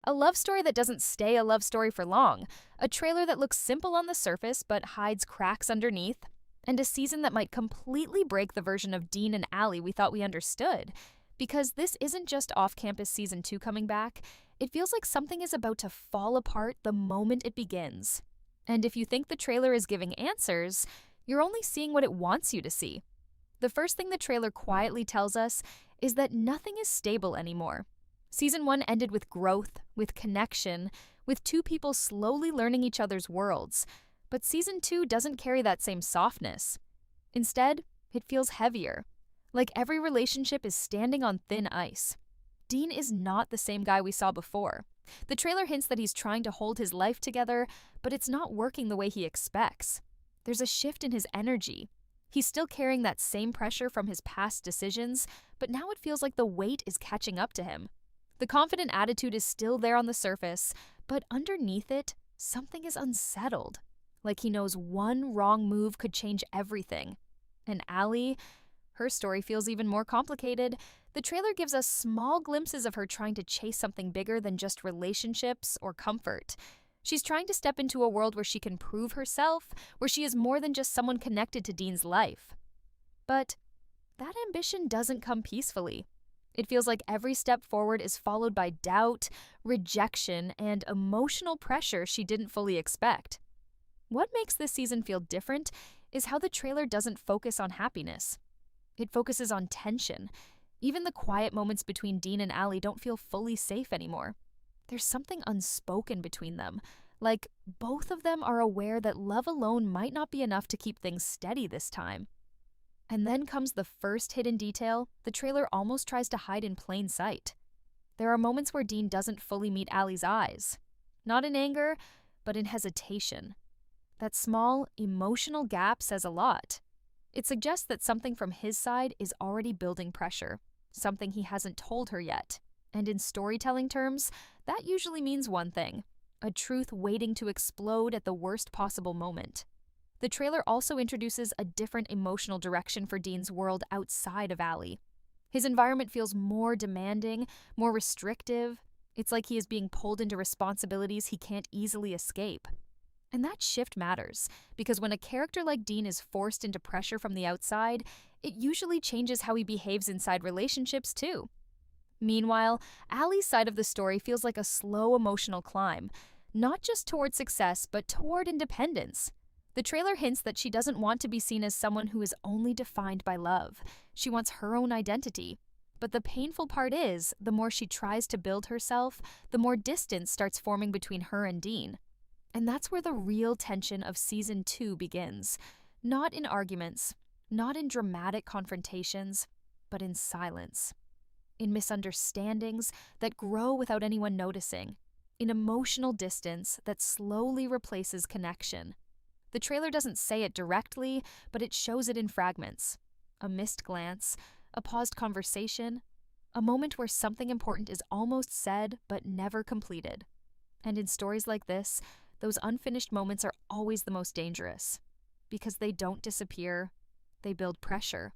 A love story that doesn't stay a love story for long, a trailer that looks simple on the surface but hides cracks underneath, and a season that might completely break the version of Dean and Allie we thought we understood. Because this isn't just Off Campus Season 2 coming back, it feels like something is about to fall apart the moment it begins. And if you think the trailer is giving answers, you're only seeing what it wants you to see. The first thing the trailer quietly tells us is that nothing is stable anymore. Season 1 ended with growth, with connection, with two people slowly learning each other's worlds. But Season 2 doesn't carry that same softness. Instead, it feels heavier, like every relationship is standing on thin ice. Dean is not the same guy we saw before. The trailer hints that he's trying to hold his life together, but it's not working the way he expects. There's a shift in his energy. He's still carrying that same pressure from his past decisions, but now it feels like the weight is catching up to him. The confident attitude is still there on the surface, but underneath it, something is unsettled. Like he knows one wrong move could change everything. And Allie, her story feels even more complicated. The trailer gives us small glimpses of her trying to chase something bigger than just relationships or comfort. She's trying to step into a world where she can prove herself, where she is more than just someone connected to Dean's life. But that ambition doesn't come peacefully. It feels like every step forward is followed by doubt, rejection, and emotional pressure she didn't fully expect. What makes this season feel different is how the trailer doesn't focus on happiness. It focuses on tension. Even the quiet moments between Dean and Allie don't feel fully safe anymore. There's something unspoken between them, like both of them are aware that love alone might not be enough to keep things steady this time. And then comes the first hidden detail the trailer almost tries to hide in plain sight. There are moments where Dean doesn't fully meet Allie's eyes. Not in anger, but in hesitation. That small, emotional gap says a lot. It suggests that something from his side is already building pressure, something he hasn't told her yet. And in storytelling terms, that usually means one thing: a truth waiting to explode at the worst possible moment. The trailer also introduces a different emotional direction for Dean's world outside of Allie. His environment feels more demanding, more restrictive. It's like he is being pulled into responsibilities he can't easily escape. And that shift matters, because when a character like Dean is forced into pressure from the outside, it usually changes how he behaves inside relationships too. Meanwhile, Allie's side of the story feels like a slow emotional climb, not just toward success, but toward independence. The trailer hints that she doesn't want to be seen as someone who is only defined by love. She wants her own identity. But the painful part is, the more she tries to build herself, the more distance starts forming between her and Dean. And that's where the real tension of Season 2 begins. Not in arguments, not in dramatic confrontations, but in silence. In misunderstandings that grow without anyone noticing. In emotional distance that slowly replaces connection. The trailer doesn't say it directly, but it shows it in fragments. A missed glance, a paused conversation, a moment where something important is almost said but never completed. And in stories like this, those unfinished moments are always the most dangerous. Because they don't disappear, they build pressure.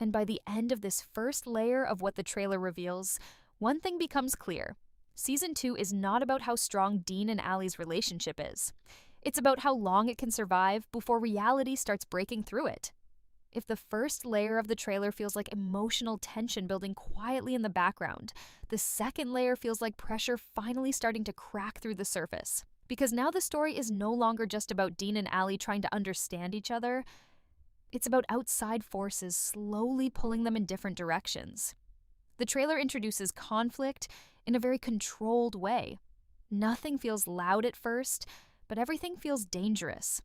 And by the end of this first layer of what the trailer reveals, one thing becomes clear. Season 2 is not about how strong Dean and Allie's relationship is. It's about how long it can survive before reality starts breaking through it. If the first layer of the trailer feels like emotional tension building quietly in the background, the second layer feels like pressure finally starting to crack through the surface. Because now the story is no longer just about Dean and Allie trying to understand each other. It's about outside forces slowly pulling them in different directions. The trailer introduces conflict in a very controlled way. Nothing feels loud at first, but everything feels dangerous.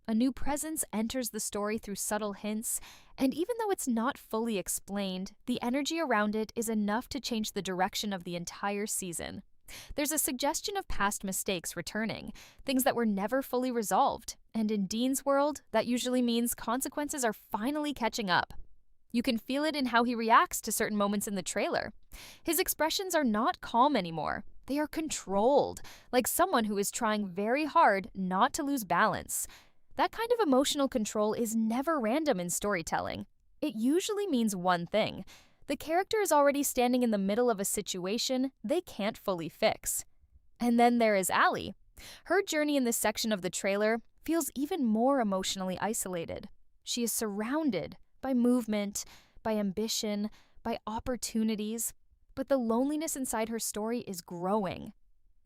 A new presence enters the story through subtle hints, and even though it's not fully explained, the energy around it is enough to change the direction of the entire season. There's a suggestion of past mistakes returning, things that were never fully resolved, and in Dean's world, that usually means consequences are finally catching up. You can feel it in how he reacts to certain moments in the trailer. His expressions are not calm anymore. They are controlled, like someone who is trying very hard not to lose balance. That kind of emotional control is never random in storytelling. It usually means one thing: The character is already standing in the middle of a situation they can't fully fix. And then there is Allie. Her journey in this section of the trailer feels even more emotionally isolated. She is surrounded by movement, by ambition, by opportunities, but the loneliness inside her story is growing.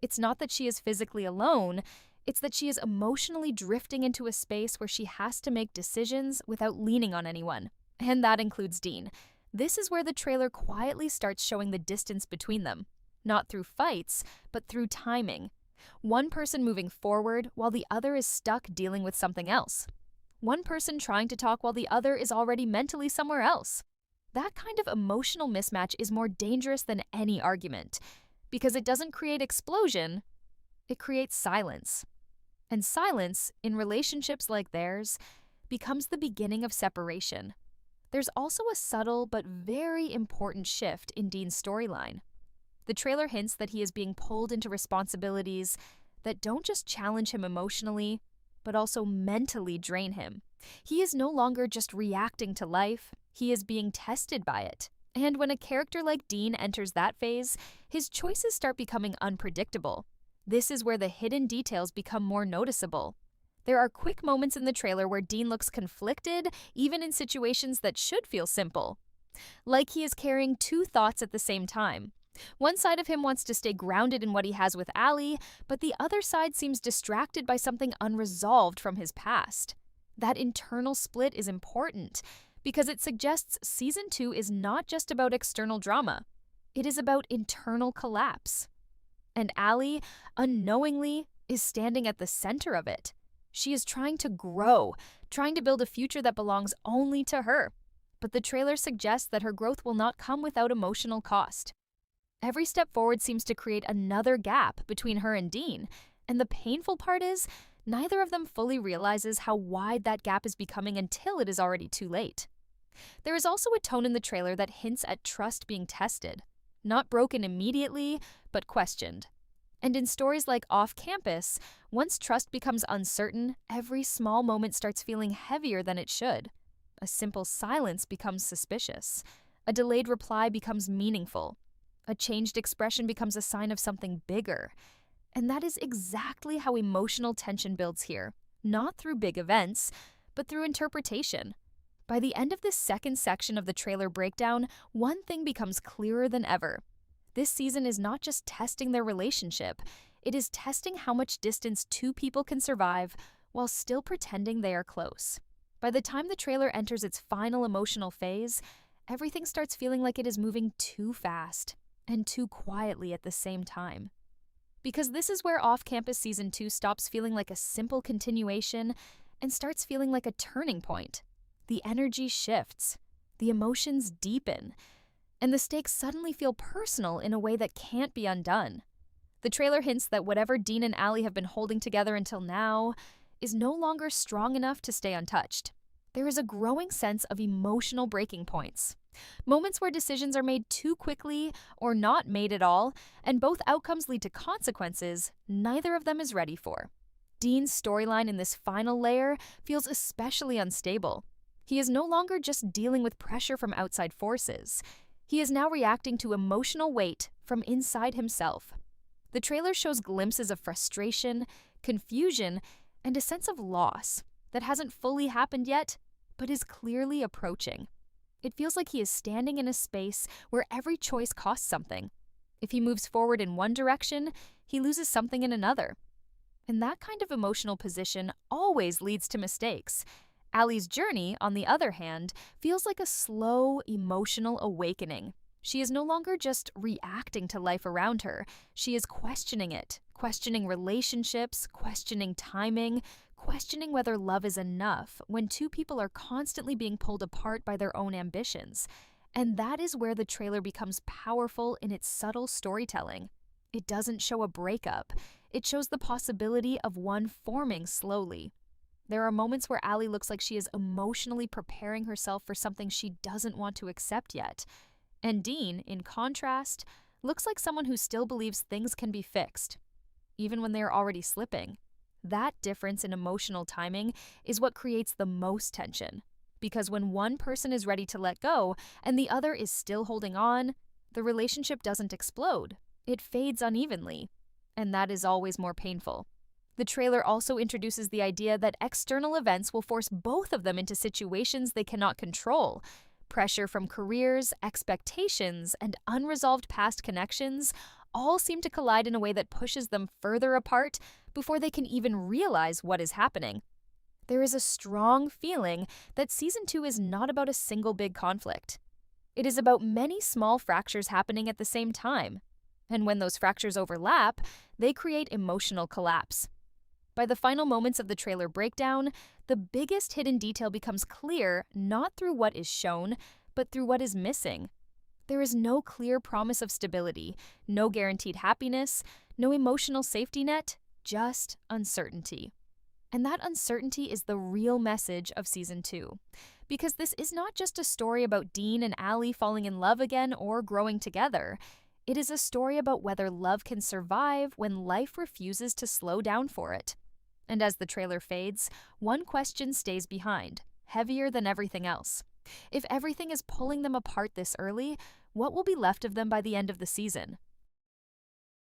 It's not that she is physically alone, it's that she is emotionally drifting into a space where she has to make decisions without leaning on anyone. And that includes Dean. This is where the trailer quietly starts showing the distance between them. Not through fights, but through timing. One person moving forward while the other is stuck dealing with something else. One person trying to talk while the other is already mentally somewhere else. That kind of emotional mismatch is more dangerous than any argument, because it doesn't create explosion, it creates silence. And silence, in relationships like theirs, becomes the beginning of separation. There's also a subtle but very important shift in Dean's storyline. The trailer hints that he is being pulled into responsibilities that don't just challenge him emotionally, but also mentally drain him. He is no longer just reacting to life, he is being tested by it. And when a character like Dean enters that phase, his choices start becoming unpredictable. This is where the hidden details become more noticeable. There are quick moments in the trailer where Dean looks conflicted, even in situations that should feel simple. Like he is carrying two thoughts at the same time. One side of him wants to stay grounded in what he has with Allie, but the other side seems distracted by something unresolved from his past. That internal split is important because it suggests Season 2 is not just about external drama. It is about internal collapse. And Allie, unknowingly, is standing at the center of it. She is trying to grow, trying to build a future that belongs only to her. But the trailer suggests that her growth will not come without emotional cost. Every step forward seems to create another gap between her and Dean, and the painful part is, neither of them fully realizes how wide that gap is becoming until it is already too late. There is also a tone in the trailer that hints at trust being tested, not broken immediately, but questioned. And in stories like Off Campus, once trust becomes uncertain, every small moment starts feeling heavier than it should. A simple silence becomes suspicious. A delayed reply becomes meaningful. A changed expression becomes a sign of something bigger. And that is exactly how emotional tension builds here, not through big events, but through interpretation. By the end of this second section of the trailer breakdown, one thing becomes clearer than ever. This season is not just testing their relationship, it is testing how much distance two people can survive while still pretending they are close. By the time the trailer enters its final emotional phase, everything starts feeling like it is moving too fast and too quietly at the same time. Because this is where Off Campus Season 2 stops feeling like a simple continuation and starts feeling like a turning point. The energy shifts, the emotions deepen, and the stakes suddenly feel personal in a way that can't be undone. The trailer hints that whatever Dean and Allie have been holding together until now is no longer strong enough to stay untouched. There is a growing sense of emotional breaking points. Moments where decisions are made too quickly or not made at all, and both outcomes lead to consequences neither of them is ready for. Dean's storyline in this final layer feels especially unstable. He is no longer just dealing with pressure from outside forces. He is now reacting to emotional weight from inside himself. The trailer shows glimpses of frustration, confusion, and a sense of loss that hasn't fully happened yet, but is clearly approaching. It feels like he is standing in a space where every choice costs something. If he moves forward in one direction, he loses something in another. And that kind of emotional position always leads to mistakes. Allie's journey, on the other hand, feels like a slow, emotional awakening. She is no longer just reacting to life around her. She is questioning it, questioning relationships, questioning timing, questioning whether love is enough when two people are constantly being pulled apart by their own ambitions. And that is where the trailer becomes powerful in its subtle storytelling. It doesn't show a breakup. It shows the possibility of one forming slowly. There are moments where Allie looks like she is emotionally preparing herself for something she doesn't want to accept yet. And Dean, in contrast, looks like someone who still believes things can be fixed, even when they are already slipping. That difference in emotional timing is what creates the most tension, Because when one person is ready to let go and the other is still holding on, the relationship doesn't explode. It fades unevenly. And that is always more painful. The trailer also introduces the idea that external events will force both of them into situations they cannot control. Pressure from careers, expectations, and unresolved past connections all seem to collide in a way that pushes them further apart before they can even realize what is happening. There is a strong feeling that Season 2 is not about a single big conflict. It is about many small fractures happening at the same time. And when those fractures overlap, they create emotional collapse. By the final moments of the trailer breakdown, the biggest hidden detail becomes clear not through what is shown, but through what is missing. There is no clear promise of stability, no guaranteed happiness, no emotional safety net, just uncertainty. And that uncertainty is the real message of Season 2. Because this is not just a story about Dean and Allie falling in love again or growing together. It is a story about whether love can survive when life refuses to slow down for it. And as the trailer fades, one question stays behind, heavier than everything else. If everything is pulling them apart this early, what will be left of them by the end of the season?